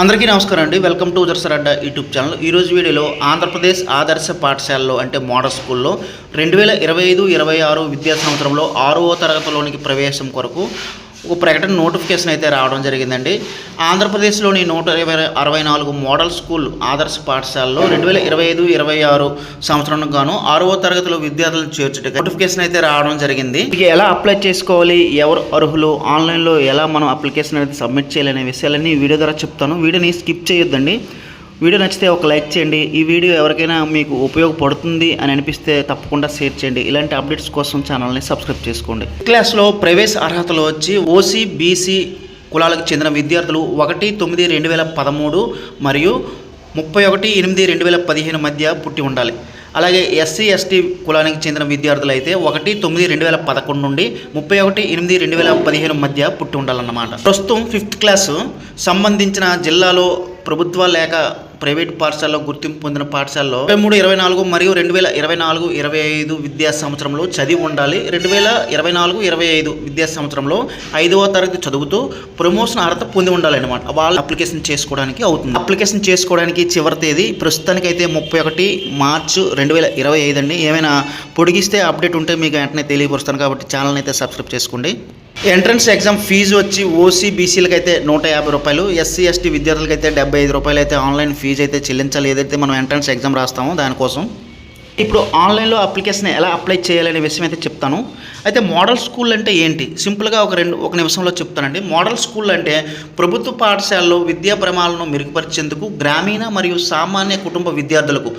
అందరికీ నమస్కారం అండి. వెల్కమ్ టు జర్సర్ అడ్డా యూట్యూబ్ ఛానల్. ఈరోజు వీడియోలో ఆంధ్రప్రదేశ్ ఆదర్శ పాఠశాలలో అంటే మోడల్ స్కూల్లో 2025-26 విద్యా సంవత్సరంలో 6వ తరగతిలోనికి ప్రవేశం కొరకు ఒక ప్రకటన నోటిఫికేషన్ అయితే రావడం జరిగిందండి. ఆంధ్రప్రదేశ్లోని 164 మోడల్ స్కూల్ ఆదర్శ పాఠశాలలో 2025-26 సంవత్సరం గాను 6వ తరగతిలో విద్యార్థులను చేర్చుటకు నోటిఫికేషన్ అయితే రావడం జరిగింది. ఇది ఎలా అప్లై చేసుకోవాలి, ఎవరు అర్హులు, ఆన్లైన్లో ఎలా మనం అప్లికేషన్ అనేది సబ్మిట్ చేయాలనే విషయాలన్నీ వీడియో ద్వారా చెప్తాను. వీడియోని స్కిప్ చేయొద్దండి. వీడియో నచ్చితే ఒక లైక్ చేయండి. ఈ వీడియో ఎవరికైనా మీకు ఉపయోగపడుతుంది అని అనిపిస్తే తప్పకుండా షేర్ చేయండి. ఇలాంటి అప్డేట్స్ కోసం ఛానల్ని సబ్స్క్రైబ్ చేసుకోండి. క్లాస్లో ప్రవేశ అర్హతలు వచ్చి ఓసీ బీసీ కులాలకు చెందిన విద్యార్థులు 1/9/2013 మరియు 31/8/2015 మధ్య పుట్టి ఉండాలి. అలాగే ఎస్సీ ఎస్టీ కులానికి చెందిన విద్యార్థులు అయితే 1/9/2011 నుండి 31/8/2015 మధ్య పుట్టి ఉండాలన్నమాట. ప్రస్తుతం 5th క్లాసు సంబంధించిన జిల్లాలో ప్రభుత్వ లేక ప్రైవేట్ పాఠశాలలో గుర్తింపు పొందిన పాఠశాలలో 23-24 మరియు 2024-25 విద్యా సంవత్సరంలో చదివి ఉండాలి. 2024-25 విద్యా సంవత్సరంలో 5వ తరగతి చదువుతూ ప్రమోషన్ అర్హత పొంది ఉండాలి అనమాట. వాళ్ళు అప్లికేషన్ చేసుకోవడానికి అవుతుంది. అప్లికేషన్ చేసుకోవడానికి చివరి తేదీ ప్రస్తుతానికైతే 31 మార్చి 2025 అండి. ఏమైనా పొడిగిస్తే అప్డేట్ ఉంటే మీకు వెంటనే తెలియపరుస్తాను కాబట్టి ఛానల్ని అయితే సబ్స్క్రైబ్ చేసుకోండి. ఎంట్రన్స్ ఎగ్జామ్ ఫీజు వచ్చి ఓసీ బీసీలకు అయితే 150 రూపాయలు, ఎస్సీ ఎస్టీ విద్యార్థులకి అయితే 75 రూపాయలు అయితే ఆన్లైన్ ఫీజు అయితే చెల్లించాలి. ఏదైతే మనం ఎంట్రన్స్ ఎగ్జామ్ రాస్తామో దానికోసం. ఇప్పుడు ఆన్లైన్లో అప్లికేషన్ ఎలా అప్లై చేయాలనే విషయం అయితే చెప్తాను. అయితే మోడల్ స్కూల్ అంటే ఏంటి, సింపుల్గా ఒక నిమిషంలో చెప్తానండి. మోడల్ స్కూల్ అంటే ప్రభుత్వ పాఠశాలలో విద్యా ప్రమాణాలను మెరుగుపరిచేందుకు గ్రామీణ మరియు సామాన్య కుటుంబ విద్యార్థులకు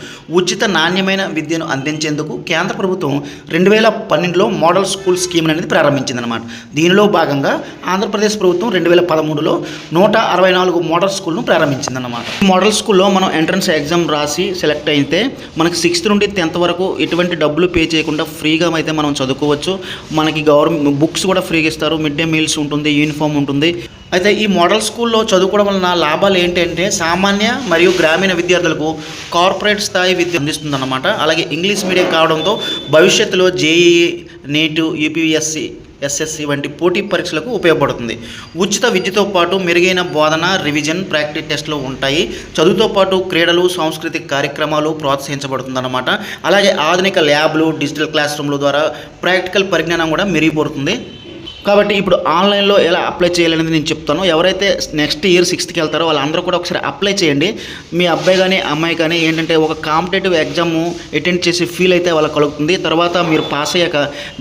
ఉచిత నాణ్యమైన విద్యను అందించేందుకు కేంద్ర ప్రభుత్వం 2012లో మోడల్ స్కూల్ స్కీమ్ అనేది ప్రారంభించిందనమాట. దీనిలో భాగంగా ఆంధ్రప్రదేశ్ ప్రభుత్వం 2013లో 164 మోడల్ స్కూల్ను ప్రారంభించిందనమాట. మోడల్ స్కూల్లో మనం ఎంట్రన్స్ ఎగ్జామ్ రాసి సెలెక్ట్ అయితే మనకి 6th నుండి 10th వరకు ఎటువంటి డబ్బులు పే చేయకుండా ఫ్రీగా అయితే మనం చదువుకోవచ్చు. మనకి గవర్నమెంట్ బుక్స్ కూడా ఫ్రీగా ఇస్తారు, మిడ్ డే మీల్స్ ఉంటుంది, యూనిఫామ్ ఉంటుంది. అయితే ఈ మోడల్ స్కూల్లో చదువుకోవడం వలన లాభాలు ఏంటంటే సామాన్య మరియు గ్రామీణ విద్యార్థులకు కార్పొరేట్ స్థాయి విద్య అందిస్తుందన్నమాట. అలాగే ఇంగ్లీష్ మీడియం కావడంతో భవిష్యత్తులో జేఈఈ, నీటు, యూపీఎస్సీ, ఎస్ఎస్సి వంటి పోటీ పరీక్షలకు ఉపయోగపడుతుంది. ఉచిత విద్యతో పాటు మెరుగైన బోధన, రివిజన్, ప్రాక్టీస్ టెస్టులు ఉంటాయి. చదువుతో పాటు క్రీడలు, సాంస్కృతిక కార్యక్రమాలు ప్రోత్సహించబడుతుందన్నమాట. అలాగే ఆధునిక ల్యాబ్లు, డిజిటల్ క్లాస్ రూమ్ల ద్వారా ప్రాక్టికల్ పరిజ్ఞానం కూడా మెరుగుపడుతుంది. కాబట్టి ఇప్పుడు ఆన్లైన్లో ఎలా అప్లై చేయాలనేది నేను చెప్తాను. ఎవరైతే నెక్స్ట్ ఇయర్ 6th వెళ్తారో వాళ్ళందరూ కూడా ఒకసారి అప్లై చేయండి. మీ అబ్బాయి కానీ అమ్మాయి కానీ ఏంటంటే ఒక కాంపిటేటివ్ ఎగ్జామ్ అటెండ్ చేసి ఫీల్ అయితే వాళ్ళకి కలుగుతుంది. తర్వాత మీరు పాస్ అయ్యాక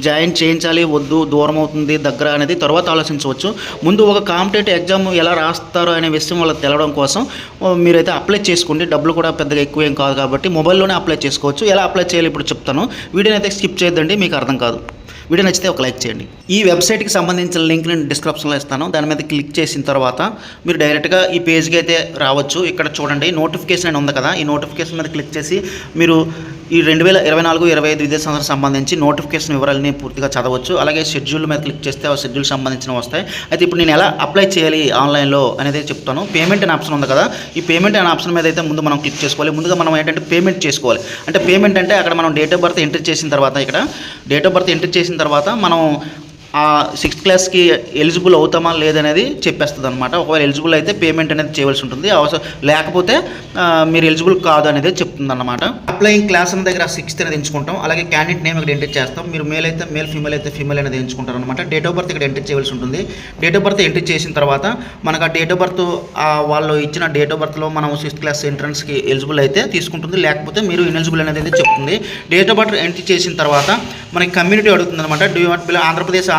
జాయిన్ చేయించాలి వద్దు, దూరం అవుతుంది దగ్గర అనేది తర్వాత ఆలోచించవచ్చు. ముందు ఒక కాంపిటేటివ్ ఎగ్జామ్ ఎలా రాస్తారో అనే విషయం వాళ్ళకి తెలవడం కోసం మీరైతే అప్లై చేసుకోండి. డబ్బులు కూడా పెద్దగా ఎక్కువ ఏం కాదు కాబట్టి మొబైల్లోనే అప్లై చేసుకోవచ్చు. ఎలా అప్లై చేయాలి ఇప్పుడు చెప్తాను. వీడియోని అయితే స్కిప్ చేయొద్దండి, మీకు అర్థం కాదు. వీడియో నచ్చితే ఒక లైక్ చేయండి. ఈ వెబ్సైట్కి సంబంధించిన లింక్ నేను డిస్క్రిప్షన్లో ఇస్తాను. దాని మీద క్లిక్ చేసిన తర్వాత మీరు డైరెక్ట్గా ఈ పేజ్కి అయితే రావచ్చు. ఇక్కడ చూడండి నోటిఫికేషన్ అని ఉంది కదా, ఈ నోటిఫికేషన్ మీద క్లిక్ చేసి మీరు ఈ 2024-25 విద్యా సంవత్సరం సంబంధించి నోటిఫికేషన్ వివరాలని పూర్తిగా చదవచ్చు. అలాగే షెడ్యూల్ మీద క్లిక్ చేస్తే ఆ షెడ్యూల్ సంబంధించినవి వస్తాయి. అయితే ఇప్పుడు నేను ఎలా అప్లై చేయాలి ఆన్లైన్లో అనేది చెప్తాను. పేమెంట్ అనే ఆప్షన్ ఉంది కదా, ఈ పేమెంట్ అనే ఆప్షన్ మీద అయితే ముందు మనం క్లిక్ చేసుకోవాలి. ముందుగా మనం ఏంటంటే పేమెంట్ చేసుకోవాలి. అంటే పేమెంట్ అంటే అక్కడ మనం డేట్ ఆఫ్ బర్త్ ఎంటర్ చేసిన తర్వాత, ఇక్కడ డేట్ ఆఫ్ బర్త్ ఎంటర్ చేసిన తర్వాత మనం ఆ 6th క్లాస్కి ఎలిజిబుల్ అవుతామా లేదనేది చెప్పేస్తుంది అనమాట. ఒకవేళ ఎలిజిబుల్ అయితే పేమెంట్ అనేది చేయవలసి ఉంటుంది, అవసరం లేకపోతే మీరు ఎలిజిబుల్ కాదు అనేది చెప్తుంది అనమాట. అప్లయింగ్ క్లాస్ అనే దగ్గర 6th అనేది ఎంచుకుంటాం. అలాగే క్యాండిడేట్ నేమ్ ఇక్కడ ఎంటర్ చేస్తాం. మీరు మేల్ అయితే మేల్, ఫీమేల్ అయితే ఫీమేల్ అనేది ఎంచుకుంటారు అనమాట. డేట్ ఆఫ్ బర్త్ ఇక్కడ ఎంటర్ చేయవలసి ఉంటుంది. డేట్ ఆఫ్ బర్త్ ఎంటర్ చేసిన తర్వాత మనకు ఆ డేట్ ఆఫ్ బర్త్ వాళ్ళు ఇచ్చిన డేట్ ఆఫ్ బర్త్లో మనం 6th క్లాస్ ఎంట్రన్స్కి ఎలిజిబుల్ అయితే తీసుకుంటుంది, లేకపోతే మీరు ఇనెలిజిబుల్ అనేది చెప్తుంది. డేట్ ఆఫ్ బర్త్ ఎంటర్ చేసిన తర్వాత మనకి కమ్యూనిటీ అడుగుతుంది అనమాట. డూ యూ వాంట్ బిలాంగ్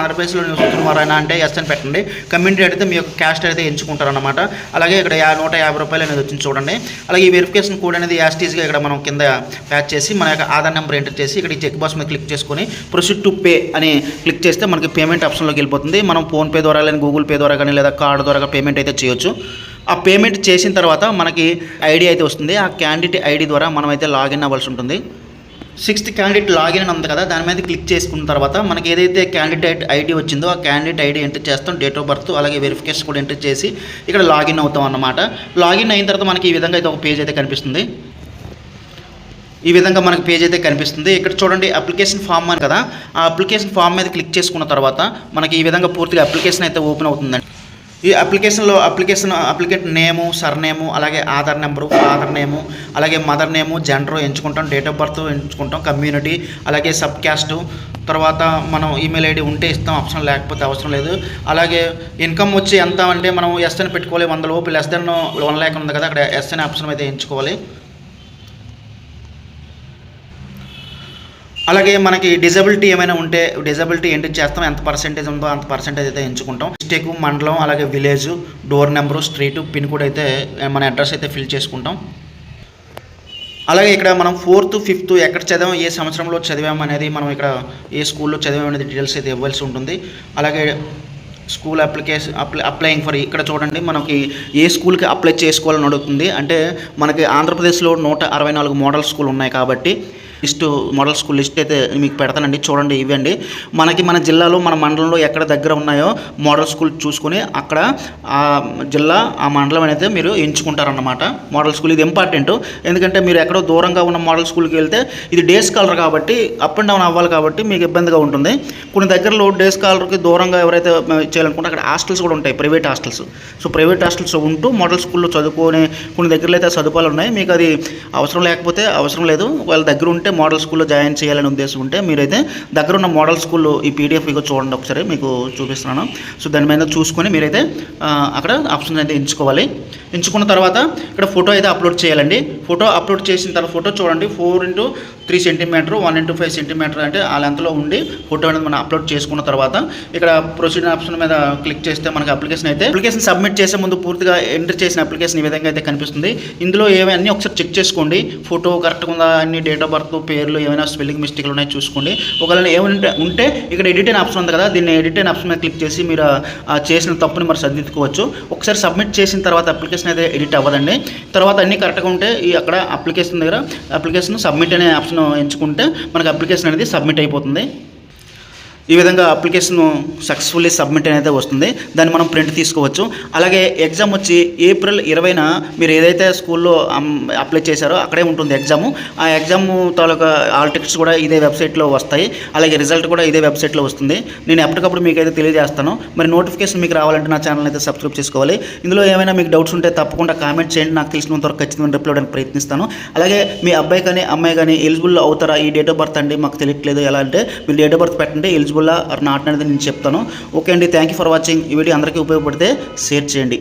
ఆంధ్రప్రదేశ్లో నివసిస్తున్నారైనా అంటే ఎస్ అని పెట్టండి. కమ్యూనిటీ అయితే మీ యొక్క క్యాస్ట్ అయితే ఎంచుకుంటారనమాట. అలాగే ఇక్కడ 150 రూపాయలు అనేది వచ్చింది చూడండి. అలాగే ఈ వెరిఫికేషన్ కోడ్ అనేది యాస్టీస్గా ఇక్కడ మనం కింద ప్యాచ్ చేసి మన యొక్క ఆధార్ నెంబర్ ఎంటర్ చేసి ఇక్కడ ఈ చెక్ బాక్స్ మీద క్లిక్ చేసుకొని ప్రొసీడ్ టు పే అని క్లిక్ చేస్తే మనకి పేమెంట్ ఆప్షన్లోకి వెళ్ళిపోతుంది. మనం ఫోన్పే ద్వారా కానీ గూగుల్ పే ద్వారా కానీ లేదా కార్డు ద్వారా పేమెంట్ అయితే చేయొచ్చు. ఆ పేమెంట్ చేసిన తర్వాత మనకి ఐడి అయితే వస్తుంది. ఆ క్యాండిడేట్ ఐడి ద్వారా మనం అయితే లాగిన్ అవ్వాల్సి ఉంటుంది. 6th క్యాండిడేట్ లాగిన్ అని ఉంది కదా, దాని మీద క్లిక్ చేసుకున్న తర్వాత మనకి ఏదైతే క్యాండిడేట్ ఐడి వచ్చిందో ఆ క్యాండిడేట్ ఐడి ఎంటర్ చేస్తాం, డేట్ ఆఫ్ బర్త్ అలాగే వెరిఫికేషన్ కూడా ఎంటర్ చేసి ఇక్కడ లాగిన్ అవుతాం అన్నమాట. లాగిన్ అయిన తర్వాత మనకి ఈ విధంగా అయితే ఒక పేజ్ అయితే కనిపిస్తుంది. ఈ విధంగా మనకి పేజ్ అయితే కనిపిస్తుంది. ఇక్కడ చూడండి అప్లికేషన్ ఫామ్ అని కదా, ఆ అప్లికేషన్ ఫామ్ మీద క్లిక్ చేసుకున్న తర్వాత మనకి ఈ విధంగా పూర్తిగా అప్లికేషన్ అయితే ఓపెన్ అవుతుందండి. ఈ అప్లికేషన్లో అప్లికెంట్ నేము, సర్నేము, అలాగే ఆధార్ నెంబరు, ఫాదర్ నేము, అలాగే మదర్ నేము, జెండరు ఎంచుకుంటాం, డేట్ ఆఫ్ బర్త్ ఎంచుకుంటాం, కమ్యూనిటీ, అలాగే సబ్ క్యాస్టు, తర్వాత మనం ఈమెయిల్ ఐడి ఉంటే ఇస్తాం, ఆప్షన్ లేకపోతే అవసరం లేదు. అలాగే ఇన్కమ్ వచ్చి ఎంత అంటే మనం ఎస్ అని పెట్టుకోవాలి, 100 లోపు, లెస్ దెన్ 1 lakh ఉంది కదా, అక్కడ ఎస్ అనే ఆప్షన్ అయితే ఎంచుకోవాలి. అలాగే మనకి డిజబిలిటీ ఏమైనా ఉంటే డిజబిలిటీ ఎంటర్ చేస్తాం, ఎంత పర్సెంటేజ్ ఉందో అంత పర్సెంటేజ్ అయితే ఎంచుకుంటాం. డిస్ట్రిక్ట్, మండలం, అలాగే village, door number, street, pin code అయితే మన అడ్రస్ అయితే ఫిల్ చేసుకుంటాం. అలాగే ఇక్కడ మనం 4th, 5th ఎక్కడ చదివాం, ఏ సంవత్సరంలో చదివాం అనేది, మనం ఇక్కడ ఏ స్కూల్లో చదివాం అనేది డీటెయిల్స్ అయితే ఇవ్వాల్సి ఉంటుంది. అలాగే స్కూల్ అప్లయింగ్ ఫర్, ఇక్కడ చూడండి మనకి ఏ స్కూల్కి అప్లై చేసుకోవాలని అడుగుతుంది. అంటే మనకి ఆంధ్రప్రదేశ్లో 164 మోడల్ స్కూల్ ఉన్నాయి కాబట్టి మోడల్ స్కూల్ లిస్ట్ అయితే మీకు పెడతానండి, చూడండి. ఇవ్వండి మనకి మన జిల్లాలో, మన మండలంలో ఎక్కడ దగ్గర ఉన్నాయో మోడల్ స్కూల్ చూసుకొని అక్కడ ఆ జిల్లా, ఆ మండలం అనేది మీరు ఎంచుకుంటారన్నమాట. మోడల్ స్కూల్ ఇది ఇంపార్టెంట్, ఎందుకంటే మీరు ఎక్కడో దూరంగా ఉన్న మోడల్ స్కూల్కి వెళ్తే ఇది డేస్ కాలర్ కాబట్టి అప్ అండ్ డౌన్ అవ్వాలి కాబట్టి మీకు ఇబ్బందిగా ఉంటుంది. కొన్ని దగ్గరలో డేస్ కాలర్కి దూరంగా ఎవరైతే చేయాలనుకుంటే అక్కడ హాస్టల్స్ కూడా ఉంటాయి, private hostels. So private hostels ఉంటూ మోడల్ స్కూల్లో చదువుకొని కొన్ని దగ్గరలో అయితే సదుపాయాలు ఉన్నాయి. మీకు అది అవసరం లేకపోతే అవసరం లేదు, వాళ్ళ దగ్గర ఉంటే మోడల్ స్కూల్లో జాయిన్ చేయాలని ఉద్దేశం ఉంటే మీరైతే దగ్గర ఉన్న మోడల్ స్కూల్లో ఈ పీడిఎఫ్ ఇక చూడండి, ఒకసారి మీకు చూపిస్తున్నాను. సో దాని మీద చూసుకొని మీరైతే అక్కడ ఆప్షన్ అయితే ఎంచుకోవాలి. ఎంచుకున్న తర్వాత ఇక్కడ ఫోటో అయితే అప్లోడ్ చేయాలండి. ఫోటో అప్లోడ్ చేసిన తర్వాత ఫోటో చూడండి 4x3 సెంటీమీటర్, 1x5 సెంటీమీటర్ అంటే ఆ లెంత్లో ఉండి ఫోటో అనేది మనం అప్లోడ్ చేసుకున్న తర్వాత ఇక్కడ ప్రొసీడ్ ఆప్షన్ మీద క్లిక్ చేస్తే మనకి అప్లికేషన్ సబ్మిట్ చేసే ముందు పూర్తిగా ఎంటర్ చేసిన అప్లికేషన్ ఈ విధంగా అయితే కనిపిస్తుంది. ఇందులో ఏవన్నీ ఒకసారి చెక్ చేసుకోండి, ఫోటో కరెక్ట్గా ఉందా, అన్ని డేట్ ఆఫ్ బర్త్, పేర్లు, ఏమైనా స్పెల్లింగ్ మిస్టేక్లు ఉన్నాయో చూసుకోండి. ఒకవేళ ఏమైనా ఉంటే ఇక్కడ ఎడిట్ అయిన ఆప్షన్ ఉంది కదా, దీన్ని ఎడిట్ అయిన ఆప్షన్ మీద క్లిక్ చేసి మీరు చేసిన తప్పుని మరి సరిదిద్దుకోవచ్చు. ఒకసారి సబ్మిట్ చేసిన తర్వాత అప్లికేషన్ అయితే ఎడిట్ అవ్వదండి. తర్వాత అన్నీ కరెక్ట్గా ఉంటే అక్కడ అప్లికేషన్ దగ్గర అప్లికేషన్ సబ్మిట్ అనే ఆప్షన్ ఎంచుకుంటే మనకి అప్లికేషన్ అనేది సబ్మిట్ అయిపోతుంది. ఈ విధంగా అప్లికేషన్ సక్సెస్ఫుల్లీ సబ్మిట్ అనేది వస్తుంది. దాన్ని మనం ప్రింట్ తీసుకోవచ్చు. అలాగే ఎగ్జామ్ వచ్చి April 20న మీరు ఏదైతే స్కూల్లో అప్లై చేశారో అక్కడే ఉంటుంది ఎగ్జాము. ఆ ఎగ్జామ్ తాలూకా ఆల్ టికెట్స్ కూడా ఇదే వెబ్సైట్లో వస్తాయి. అలాగే రిజల్ట్ కూడా ఇదే వెబ్సైట్లో వస్తుంది. నేను ఎప్పటికప్పుడు మీకు అయితే తెలియజేస్తాను. మరి నోటిఫికేషన్ మీకు రావాలంటే నా ఛానల్ అయితే సబ్స్క్రైబ్ చేసుకోవాలి. ఇందులో ఏమైనా మీకు డౌట్స్ ఉంటే తప్పకుండా కామెంట్ చేయండి, నాకు తెలిసినంత వరకు ఖచ్చితంగా రిప్లై ఇవ్వడానికి ప్రయత్నిస్తాను. అలాగే మీ అబ్బాయి కానీ అమ్మాయి కానీ ఎలిజిబుల్ అవుతారా, ఈ డేట్ ఆఫ్ బర్త్ అండి మాకు తెలియట్లేదు ఎలా అంటే మీరు డేట్ ఆఫ్ బర్త్ పెట్టండి, ఎలిజిబుల్ ఆర్ నాట్ అనేది నేను చెప్తాను. ఓకే అండి, థ్యాంక్ యూ ఫర్ వాచింగ్. ఈ వీడియో అందరికీ ఉపయోగపడితే షేర్ చేయండి.